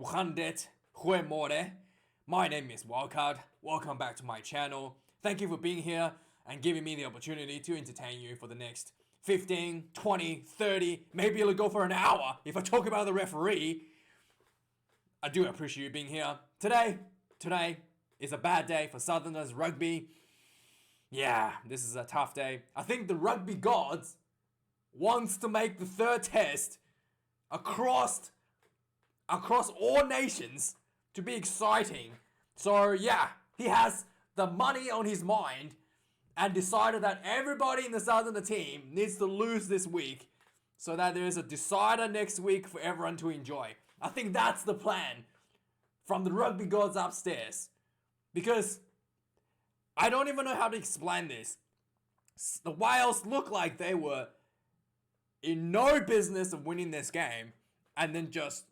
Goeiemorgen. My name is Wildkard. Welcome back to my channel. Thank you for being here and giving me the opportunity to entertain you for the next 15, 20, 30, maybe it'll go for an hour if I talk about the referee. I do appreciate you being here. Today is a bad day for Southerners rugby. Yeah, this is a tough day. I think the rugby gods wants to make the third test across all nations to be exciting. So yeah, he has the money on his mind and decided that everybody in the Southern team needs to lose this week so that there is a decider next week for everyone to enjoy. I think that's the plan from the rugby gods upstairs. Because I don't even know how to explain this. The Wales look like they were in no business of winning this game, and then just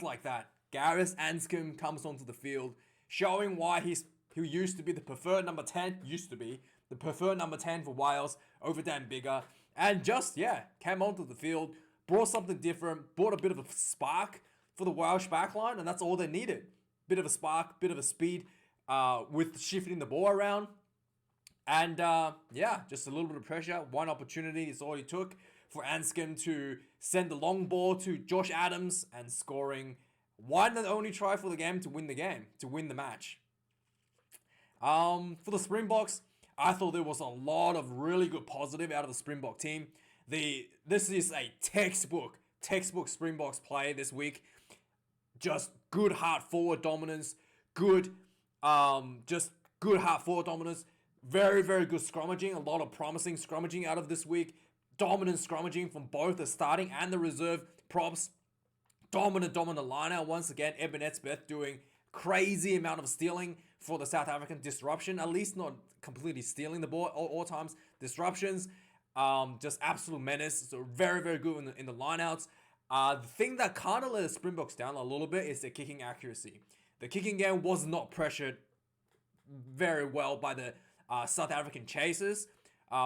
like that, Gareth Anscombe comes onto the field, showing why he used to be the preferred number 10, for Wales over Dan Biggar, and came onto the field, brought something different, brought a bit of a spark for the Welsh backline, and that's all they needed. Bit of a spark, bit of a speed with shifting the ball around. And just a little bit of pressure. One opportunity is all he took for Anscombe to send the long ball to Josh Adams and scoring one and only try for the game, to win the match. For the Springboks, I thought there was a lot of really good positive out of the Springbok team. This is a textbook Springboks play this week. Just good hard forward dominance, good hard forward dominance. Very, very good scrummaging. A lot of promising scrummaging out of this week. Dominant scrummaging from both the starting and the reserve props. Dominant liner. Once again, Eben Etzebeth doing crazy amount of stealing for the South African disruption. At least not completely stealing the ball all times. Disruptions. Just absolute menace. So very, very good in the lineouts. The thing that kind of let the Springboks down a little bit is their kicking accuracy. The kicking game was not pressured very well by the South African chasers,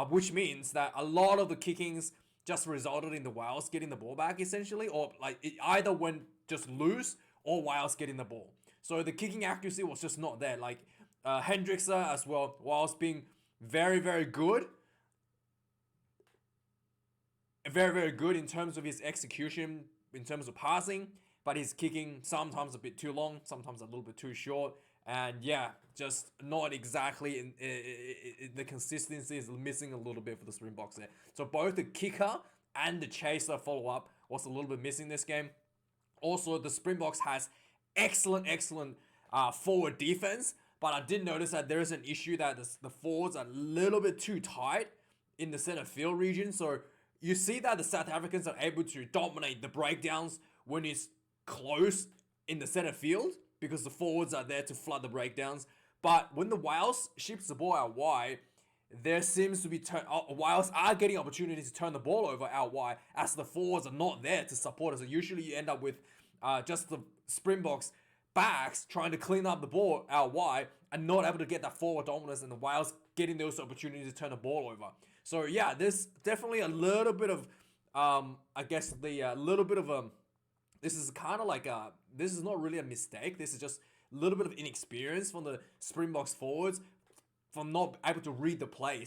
which means that a lot of the kickings just resulted in the Wales getting the ball back essentially, or like it either went just loose or Wales getting the ball. So the kicking accuracy was just not there. Like Hendrickse as well, Wales being very, very good. Very, very good in terms of his execution, in terms of passing, but his kicking sometimes a bit too long, sometimes a little bit too short. And just not exactly in the consistency is missing a little bit for the Springboks there. So both the kicker and the chaser follow-up was a little bit missing this game. Also, the Springboks has excellent forward defense, but I did notice that there is an issue that the forwards are a little bit too tight in the center field region. So you see that the South Africans are able to dominate the breakdowns when it's close in the center field, because the forwards are there to flood the breakdowns. But when the Wales ships the ball out wide, there seems to be Wales are getting opportunities to turn the ball over out wide, as the forwards are not there to support us. So usually you end up with just the Springboks backs trying to clean up the ball out wide and not able to get that forward dominance, and the Wales getting those opportunities to turn the ball over. So there's definitely a little bit of this is kind of like this is not really a mistake. This is just a little bit of inexperience from the Springboks forwards, from not able to read the play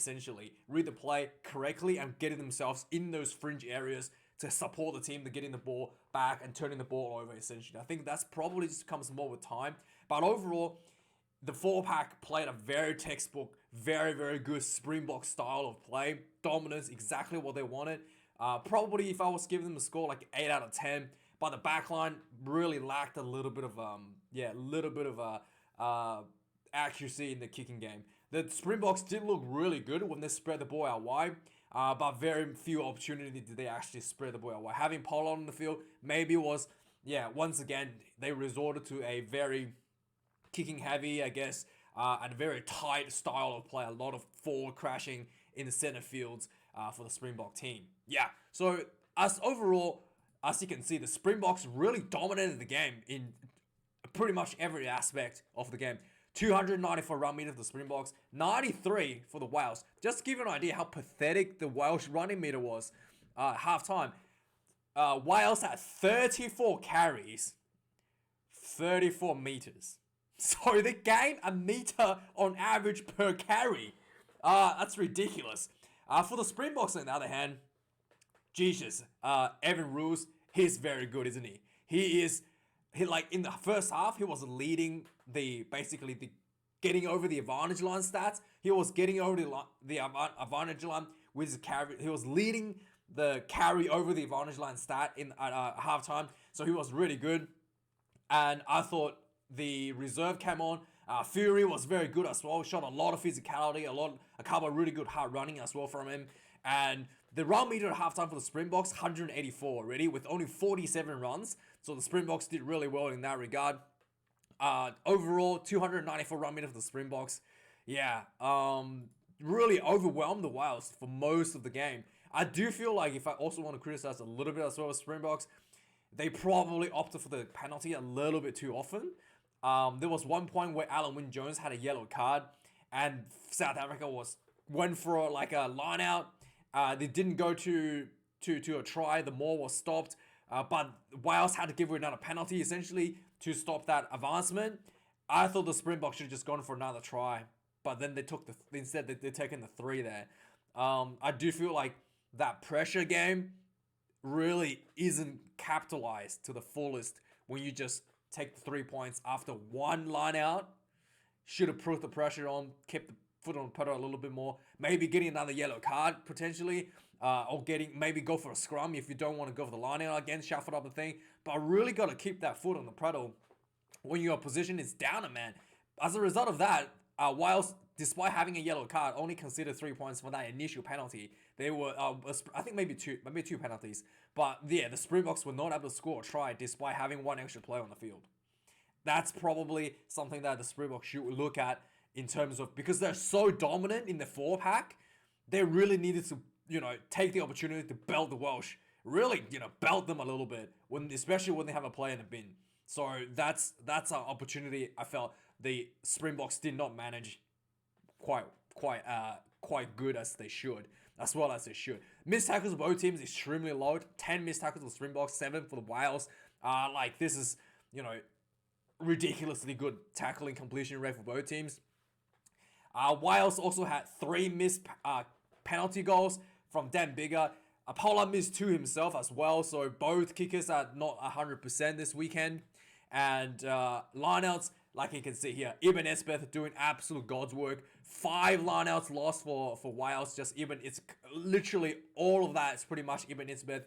correctly and getting themselves in those fringe areas to support the team to getting the ball back and turning the ball over essentially. I think that's probably just comes more with time. But overall, the 4-pack played a very textbook, very, very good Springbok style of play. Dominance, exactly what they wanted. Probably if I was giving them a score like 8 out of 10. But the backline really lacked a little bit of accuracy in the kicking game. The Springboks did look really good when they spread the ball out wide, but very few opportunities did they actually spread the ball out wide. Having Pollard on the field maybe was, once again, they resorted to a very kicking heavy, and a very tight style of play. A lot of forward crashing in the center fields for the Springbok team. So overall, as you can see, the Springboks really dominated the game in pretty much every aspect of the game. 294 run meter for the Springboks, 93 for the Wales. Just to give you an idea how pathetic the Welsh running meter was half time. Wales had 34 carries 34 meters. So they gained a meter on average per carry. That's ridiculous. For the Springboks, on the other hand, Jesus, Evan Roos, he's very good, isn't he? He like in the first half, he was leading the getting over the advantage line stats. He was getting over the advantage line with his carry. He was leading the carry over the advantage line stat at halftime. So he was really good. And I thought the reserve came on. Fury was very good as well. Shot a lot of physicality, a couple of really good hard running as well from him. And the run meter at halftime for the Springboks, 184 already, with only 47 runs. So the Springboks did really well in that regard. Overall, 294 run meter for the Springboks. Yeah, really overwhelmed the Wilds for most of the game. I do feel like, if I also want to criticize a little bit as well as Springboks, they probably opted for the penalty a little bit too often. There was one point where Alan Wynne-Jones had a yellow card, and South Africa went for like a line out. They didn't go to a try. The maul was stopped, but Wales had to give away another penalty essentially to stop that advancement. I thought the Springboks should have just gone for another try, but then instead they're taking the 3 there. I do feel like that pressure game really isn't capitalized to the fullest when you just take the 3 points after one line out. Should have put the pressure on, kept the foot on the pedal a little bit more. Maybe getting another yellow card potentially, or maybe go for a scrum if you don't want to go for the line out again, shuffle up the thing. But really got to keep that foot on the pedal when your position is down a man. As a result of that, Wales, despite having a yellow card, only considered 3 points for that initial penalty. They were, I think maybe two penalties. But yeah, the Springboks were not able to score a try despite having one extra player on the field. That's probably something that the Springboks should look at in terms of, because they're so dominant in the 4-pack, they really needed to, take the opportunity to belt the Welsh. Really, belt them a little bit, especially when they have a player in the bin. So that's an opportunity I felt the Springboks did not manage quite good as they should. As well as they should. Missed tackles of both teams extremely low. 10 missed tackles for the Springboks, 7 for the Wales. This is, ridiculously good tackling completion rate for both teams. Wales also had 3 missed penalty goals from Dan Biggar. Pollard missed 2 himself as well, so both kickers are not 100% this weekend. And lineouts, like you can see here, Ibn Esbeth doing absolute God's work. 5 lineouts lost for Wales. It's literally all of that is pretty much Ibn Esbeth.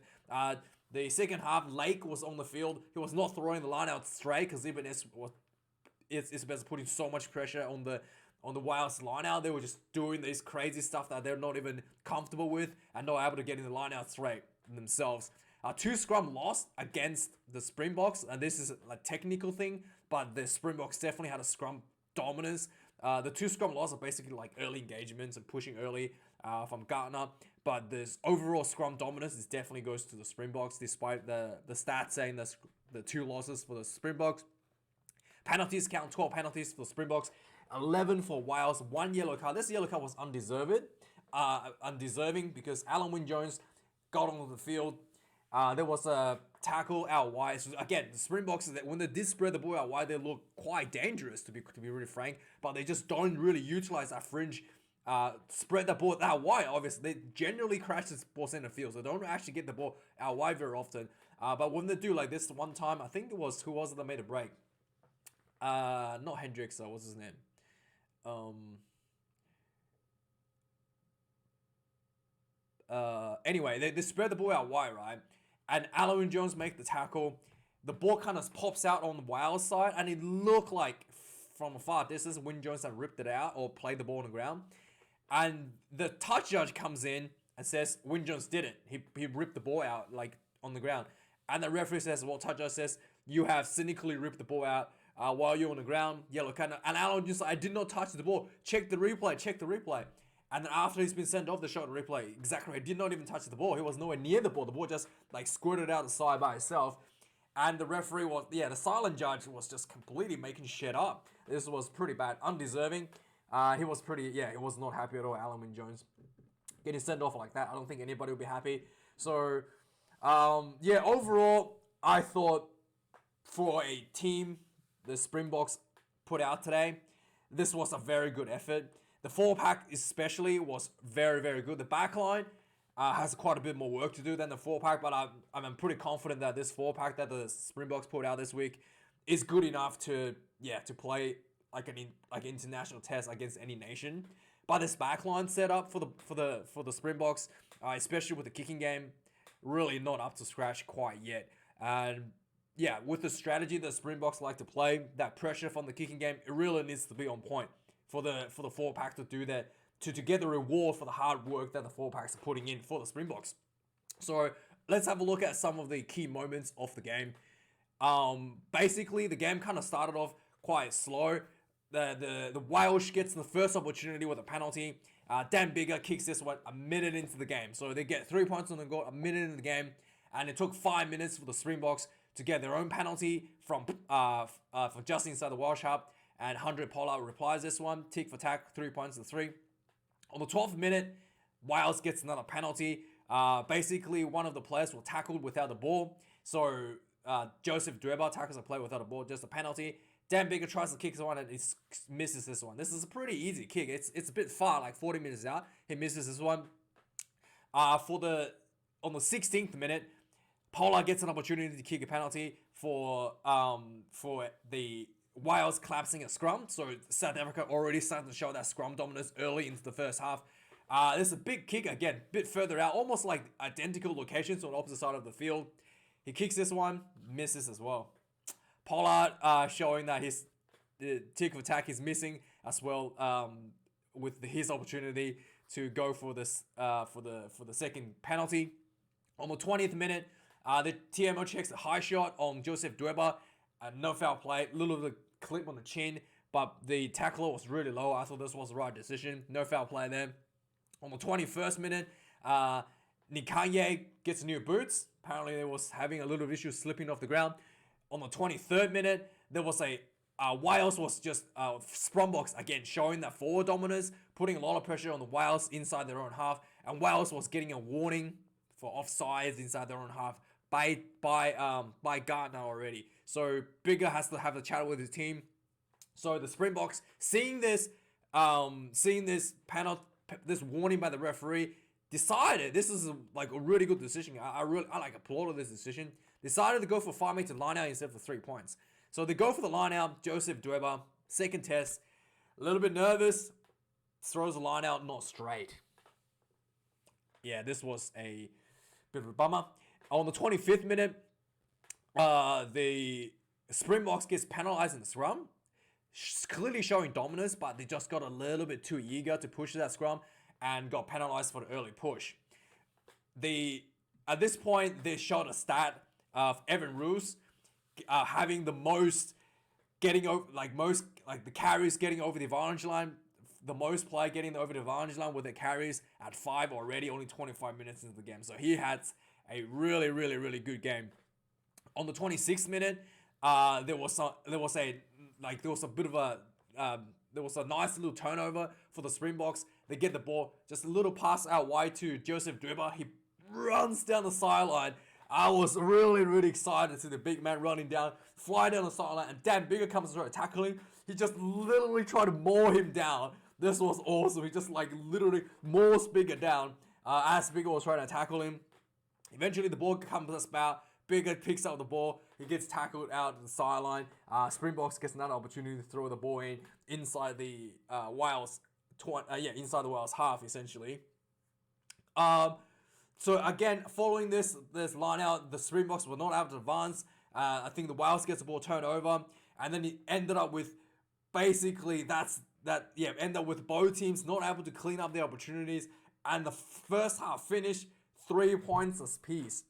The second half, Lake was on the field. He was not throwing the lineouts straight because Ibn Esbeth putting so much pressure on the Wales lineout. They were just doing this crazy stuff that they're not even comfortable with and not able to get in the lineout straight themselves. 2 scrum lost against the Springboks, and this is a technical thing, but the Springboks definitely had a scrum dominance. The 2 scrum loss are basically like early engagements and pushing early from Gartner, but this overall scrum dominance definitely goes to the Springboks, despite the stats saying the 2 losses for the Springboks. Penalties count, 12 penalties for the Springboks, 11 for Wales, 1 yellow card. This yellow card was undeserving because Alan Wynne-Jones got onto the field. There was a tackle out wide. So again, the Springboks, when they did spread the ball out wide, they look quite dangerous, to be really frank. But they just don't really utilize that fringe, spread the ball out wide. Obviously, they generally crash the ball center field, so they don't actually get the ball out wide very often. But when they do like this one time, I think it was, who was it that made a break? Not Hendricks. What's his name? Anyway, they spread the ball out wide, right? And Alan Wynne-Jones make the tackle. The ball kind of pops out on the Wales side, and it looked like from a far distance, Wynne-Jones had ripped it out or played the ball on the ground. And the touch judge comes in and says Wynne-Jones didn't. He ripped the ball out like on the ground. And the referee says, well, touch judge says, you have cynically ripped the ball out while you're on the ground, yellow card. And Alan just, I did not touch the ball. Check the replay. And then after he's been sent off, the shot replay, exactly, he did not even touch the ball. He was nowhere near the ball. The ball just like squirted out the side by itself. And the referee was, the silent judge was just completely making shit up. This was pretty bad, undeserving. He was not happy at all, Alan Wynne-Jones. Getting sent off like that, I don't think anybody would be happy. So, overall, I thought for a team the Springboks put out today, this was a very good effort. The 4-pack especially was very, very good. The back line has quite a bit more work to do than the 4-pack, but I'm pretty confident that this 4-pack that the Springboks put out this week is good enough to play like an international test against any nation. But this backline setup for the Springboks, especially with the kicking game, really not up to scratch quite yet. And yeah, with the strategy that Springboks like to play, that pressure from the kicking game, it really needs to be on point for the 4-pack to do that, to get the reward for the hard work that the 4-packs are putting in for the Springboks. So let's have a look at some of the key moments of the game. Basically, the game kind of started off quite slow. The Welsh gets the first opportunity with a penalty. Dan Biggar kicks this one a minute into the game. So they get 3 points on the goal a minute into the game. And it took 5 minutes for the Springboks to get their own penalty from just inside the Welsh half. And 100 Pollard replies this one. Tick for tack, 3 points to 3. On the 12th minute, Wales gets another penalty. Basically, one of the players were tackled without the ball. So Joseph Dweba tackles a player without a ball, just a penalty. Dan Biggar tries to kick this one and he misses this one. This is a pretty easy kick. It's a bit far, like 40 minutes out. He misses this one. On the 16th minute, Pollard gets an opportunity to kick a penalty for the Wales collapsing a scrum. So South Africa already started to show that scrum dominance early into the first half. This is a big kick, again, a bit further out, almost like identical locations on the opposite side of the field. He kicks this one, misses as well. Pollard showing that his tick for tack is missing as well, with his opportunity to go for this for the second penalty. On the 20th minute, the TMO checks a high shot on Joseph Dweba. No foul play, little bit of clip on the chin, but the tackler was really low. I thought this was the right decision. No foul play there. On the 21st minute, Nikanye gets new boots. Apparently, they was having a little issue slipping off the ground. On the 23rd minute, there was Wales was just Springboks again showing that forward dominance, putting a lot of pressure on the Wales inside their own half, and Wales was getting a warning for offsides inside their own half by Gardner already. So Biggar has to have a chat with his team. So the Springboks, seeing this panel, this warning by the referee, decided this is a really good decision. I applauded this decision. Decided to go for 5-meter line out instead of 3 points. So they go for the line out. Joseph Dweba, second test, a little bit nervous, throws the line out not straight. Yeah, this was a bit of a bummer. On the 25th minute, the Springboks gets penalized in the scrum, clearly showing dominance, but they just got a little bit too eager to push that scrum and got penalized for the early push. At this point, they showed a stat of Evan Roos having the most the carries getting over the advantage line, the most play getting over the advantage line with the carries at 5 already, only 25 minutes into the game. So he had a really, really, really good game. On the 26th minute, there was a nice little turnover for the Springboks. They get the ball, just a little pass out wide to Joseph Dweba. He runs down the sideline. I was really, really excited to see the big man running down, fly down the sideline, and Dan Biggar comes to try to tackle him. He just literally tried to maul him down. This was awesome. He just literally mauls Biggar down as Biggar was trying to tackle him. Eventually, the ball comes to spout. Biggar picks up the ball. He gets tackled out to the sideline. Springboks gets another opportunity to throw the ball inside the Wales, inside the Wales half essentially. So again, following this line out, the Springboks were not able to advance. I think the Wales gets the ball turned over, and then it ended up with ended up with both teams not able to clean up their opportunities, and the first half finished 3 points apiece.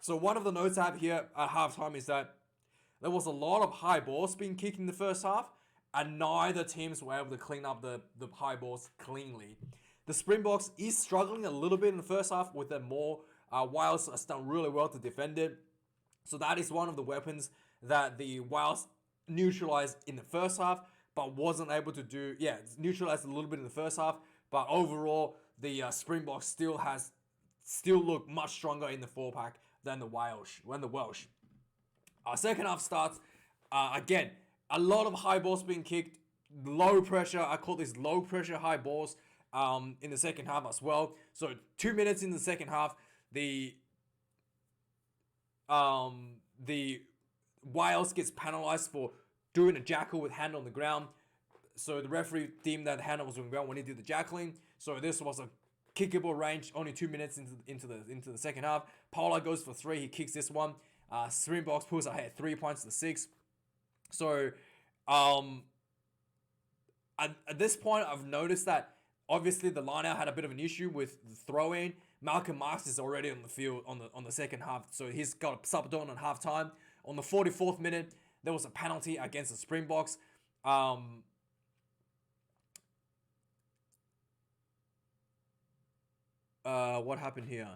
So one of the notes I have here at halftime is that there was a lot of high balls being kicked in the first half, and neither teams were able to clean up the high balls cleanly. The Springboks is struggling a little bit in the first half with them more. Wales has done really well to defend it. So that is one of the weapons that the Wales neutralized in the first half, but wasn't able to do. Yeah, it's neutralized a little bit in the first half, but overall the Springboks still look much stronger in the 4-pack than the Welsh. Our second half starts again. A lot of high balls being kicked, low pressure. I call this low pressure high balls in the second half as well. So 2 minutes in the second half, the Wales gets penalized for doing a jackal with hand on the ground. So the referee deemed that the hand was on the ground when he did the jackling. So this was a kickable range. Only 2 minutes into the second half. Paula goes for 3. He kicks this one. Springboks pulls ahead 3 points to 6. So at this point, I've noticed that obviously the line-out had a bit of an issue with the throw-in. Malcolm Marx is already on the field on the second half, so he's got subbed on halftime. On the 44th minute, there was a penalty against the Springboks. What happened here?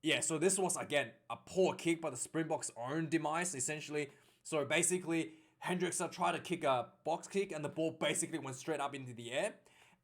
Yeah, so this was again a poor kick by the Springboks' own demise, essentially. So basically, Hendrickson tried to kick a box kick, and the ball basically went straight up into the air.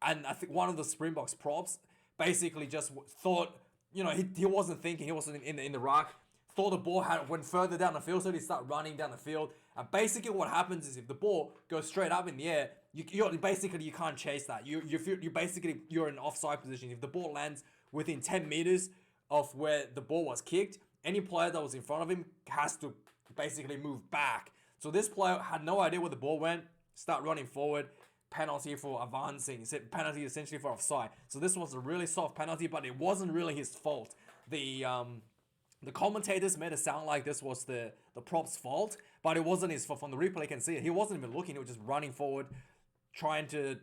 And I think one of the Springboks props basically just thought, he wasn't thinking, he wasn't in the ruck, thought the ball went further down the field, so he started running down the field. And basically what happens is if the ball goes straight up in the air, you can't chase that. You're in offside position. If the ball lands within 10 meters of where the ball was kicked, any player that was in front of him has to basically move back. So this player had no idea where the ball went, start running forward, penalty for advancing, penalty essentially for offside. So this was a really soft penalty, but it wasn't really his fault. The commentators made it sound like this was the prop's fault, but it wasn't his fault. From the replay, you can see it. He wasn't even looking. He was just running forward, trying to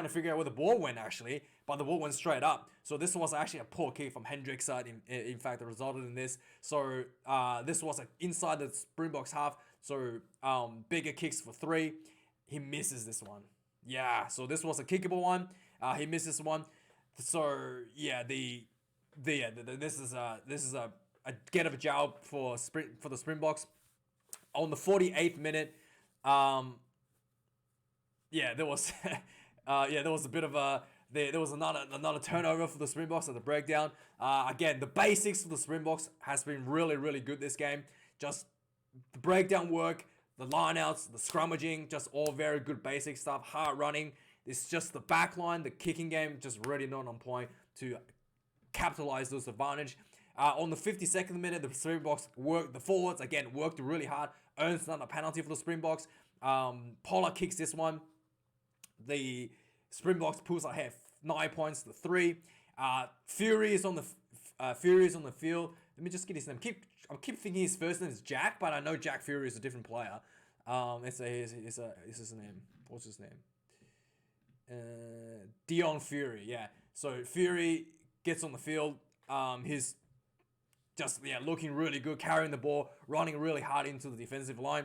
figure out where the ball went, actually, but the ball went straight up. So this was actually a poor kick from Hendrick's side, in fact, that resulted in this. So this was inside the Springboks half, so bigger kicks for 3. He misses this one. Yeah, so this was a kickable one. He misses one. So yeah, this is a get of a job for the Springboks. On the 48th minute, there was there was a bit of there was another turnover for the Springboks at the breakdown. Again, the basics for the Springboks has been really, really good this game. Just the breakdown work, the lineouts, the scrummaging, just all very good basic stuff. Hard running. It's just the back line, the kicking game, just really not on point to capitalize this advantage. On the 52nd minute, the Springboks worked, the forwards again worked really hard, earns another penalty for the Springboks. Pollard kicks this one. The Springboks pulls ahead 9 points to 3. Fury is on the field. Let me just get his name. I keep thinking his first name is Jack, but I know Jack Fury is a different player. It's his name. What's his name? Dion Fury. Yeah. So Fury gets on the field. He's just looking really good, carrying the ball, running really hard into the defensive line.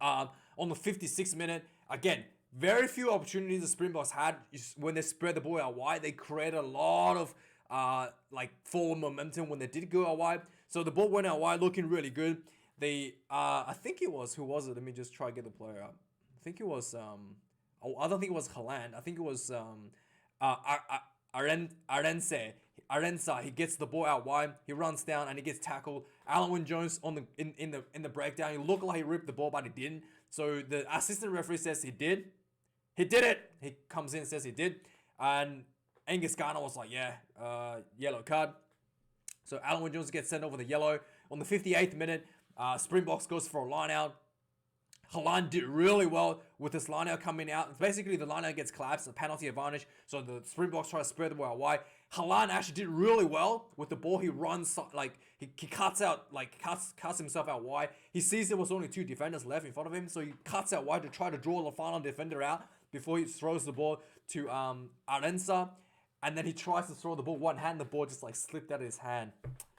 On the 56th minute, again, very few opportunities the Springboks had when they spread the ball out wide. They created a lot of forward momentum when they did go out wide. So the ball went out wide, looking really good. I think it was, who was it? Let me just try to get the player up. I think it was I don't think it was Haaland. I think it was Arensa. He gets the ball out wide. He runs down and he gets tackled. Alan Wynne-Jones in the breakdown. He looked like he ripped the ball, but he didn't. So the assistant referee says he did. He did it. He comes in and says he did. And Angus Garner was like, yellow card. So Alan Wynne-Jones gets sent over the yellow. On the 58th minute, Springboks goes for a line out. Haaland did really well with this line-out coming out. Basically, the line-out gets collapsed, a penalty advantage. So the Springboks try to spread the ball out wide. Haaland actually did really well with the ball. He runs, he cuts out, cuts himself out wide. He sees there was only 2 defenders left in front of him. So he cuts out wide to try to draw the final defender out before he throws the ball to Arensa. And then he tries to throw the ball one hand. The ball just slipped out of his hand.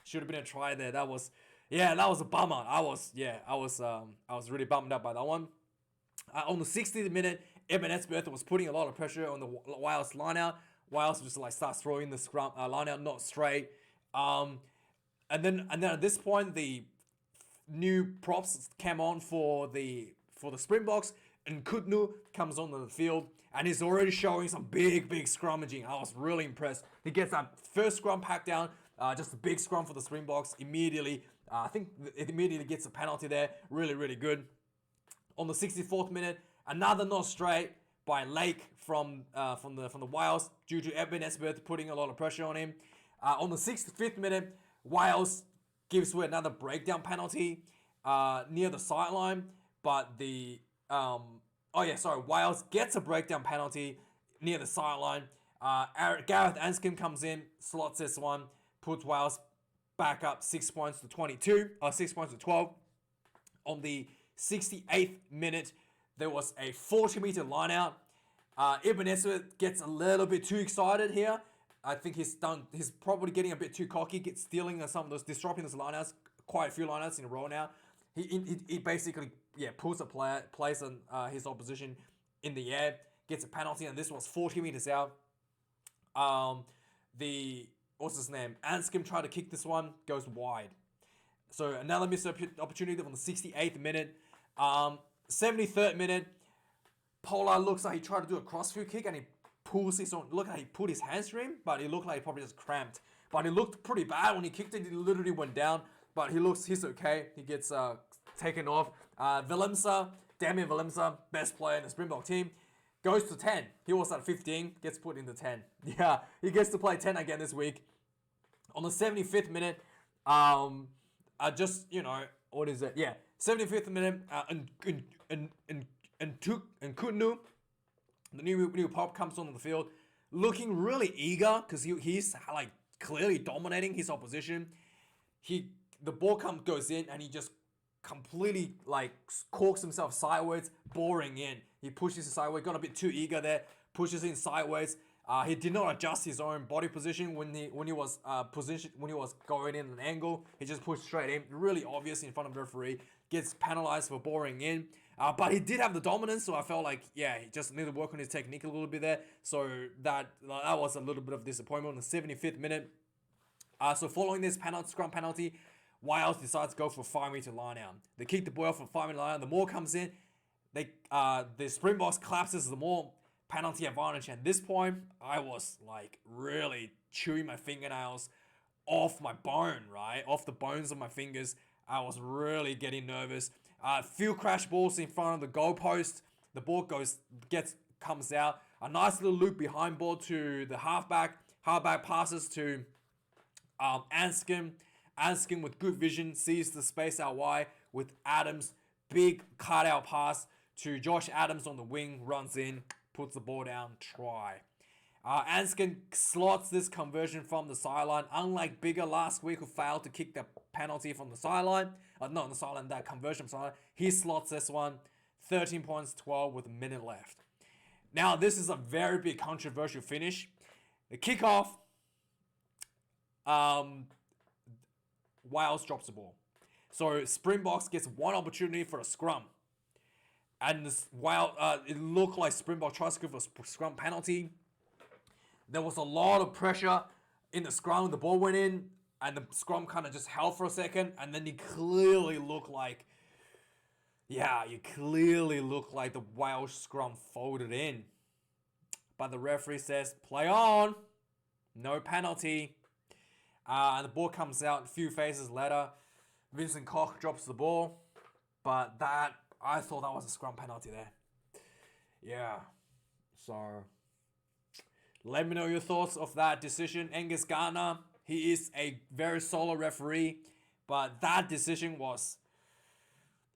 Should have been a try there. That was a bummer. I was really bummed out by that one. On the 60th minute, Eben Esbertha was putting a lot of pressure on the Wales lineout. Wales just starts throwing the scrum lineout not straight. And then at this point, the new props came on for the Springboks, and Kutnu comes onto the field, and he's already showing some big scrummaging. I was really impressed. He gets that first scrum pack down. Just a big scrum for the Springboks. Immediately, I think it immediately gets a penalty there. Really, really good. On the 64th minute, another not straight by Lake from the Wales due to Eben Esbeth putting a lot of pressure on him. On the 65th minute, Wales gives away another breakdown penalty near the sideline, but Wales gets a breakdown penalty near the sideline. Gareth Anscombe comes in, slots this one, puts Wales back up 6 points to 22, 6 points to 12. On the 68th minute, there was a 40-meter line out. Ibn Eswed gets a little bit too excited here. I think he's probably getting a bit too cocky, stealing some of those, disrupting those lineouts, quite a few lineouts in a row now. He basically puts a player, plays on his opposition in the air, gets a penalty, and this was 40 meters out. What's his name? Anscombe tried to kick this one, goes wide. So another missed opportunity on the 68th minute. 73rd minute, Pollard looks like he tried to do a crossfield kick and he pulls his own. Look like he put his hamstring, but it looked like he probably just cramped. But it looked pretty bad when he kicked it. He literally went down, but he's okay. He gets taken off. Damian Willemse, best player in the Springbok team, goes to 10. He was at 15, gets put into 10. Yeah, he gets to play 10 again this week. On the 75th minute, what is it? Yeah, 75th minute, and Kutnu, the new pop, comes on the field, looking really eager because he's like clearly dominating his opposition. The ball goes in and he just completely like corks himself sideways, boring in. He pushes it sideways, got a bit too eager there, pushes in sideways. He did not adjust his own body position when he was going in an angle. He just pushed straight in, really obvious in front of the referee. Gets penalized for boring in. But he did have the dominance, so I felt like, he just needed to work on his technique a little bit there. So that was a little bit of disappointment on the 75th minute. So following this scrum penalty, Wales decides to go for a 5-meter line out. They kick the ball for a 5-meter line out. The more comes in. The Springboks collapses the more penalty advantage. At this point, I was like really chewing my fingernails off my bone, right? Off the bones of my fingers. I was really getting nervous. Few crash balls in front of the goalpost. The ball comes out. A nice little loop behind ball to the halfback. Halfback passes to Anscombe. Anscombe with good vision sees the space out wide with Adams. Big cutout pass to Josh Adams on the wing. Runs in, puts the ball down, try. Anscombe slots this conversion from the sideline. Unlike Bigger last week, who failed to kick the penalty from the sideline. Not on the sideline, that conversion from the sideline. He slots this one. 13 points, 12 with a minute left. Now, this is a very big controversial finish. The kickoff, Wales drops the ball. So Springboks gets one opportunity for a scrum. And it looked like Springbok tries to go for a scrum penalty. There was a lot of pressure in the scrum. The ball went in, and the scrum kind of just held for a second, and then you clearly look like the Wales scrum folded in. But the referee says, play on. No penalty. And the ball comes out a few phases later. Vincent Koch drops the ball. But I thought that was a scrum penalty there. Yeah. So, let me know your thoughts of that decision. Angus Gardner, he is a very solid referee. But that decision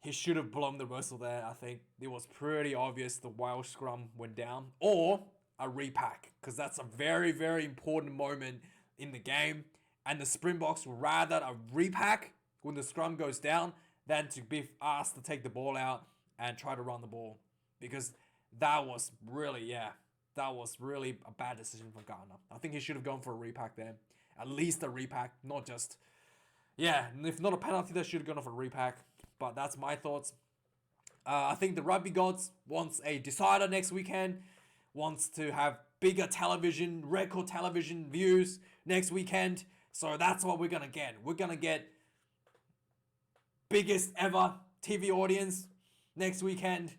he should have blown the whistle there, I think. It was pretty obvious the Wales scrum went down. Or a repack. Because that's a very, very important moment in the game. And the Springboks would rather a repack when the scrum goes down than to be asked to take the ball out and try to run the ball. Because that was really a bad decision from Gardner. I think he should have gone for a repack there. At least a repack, not just... if not a penalty, they should have gone for a repack. But that's my thoughts. I think the Rugby Gods wants a decider next weekend. Wants to have bigger record television views next weekend. So that's what we're going to get. We're going to get biggest ever TV audience next weekend.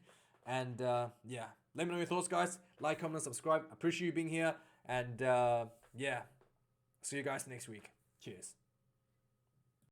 And let me know your thoughts, guys. Like, comment, and subscribe. Appreciate you being here. And see you guys next week. Cheers.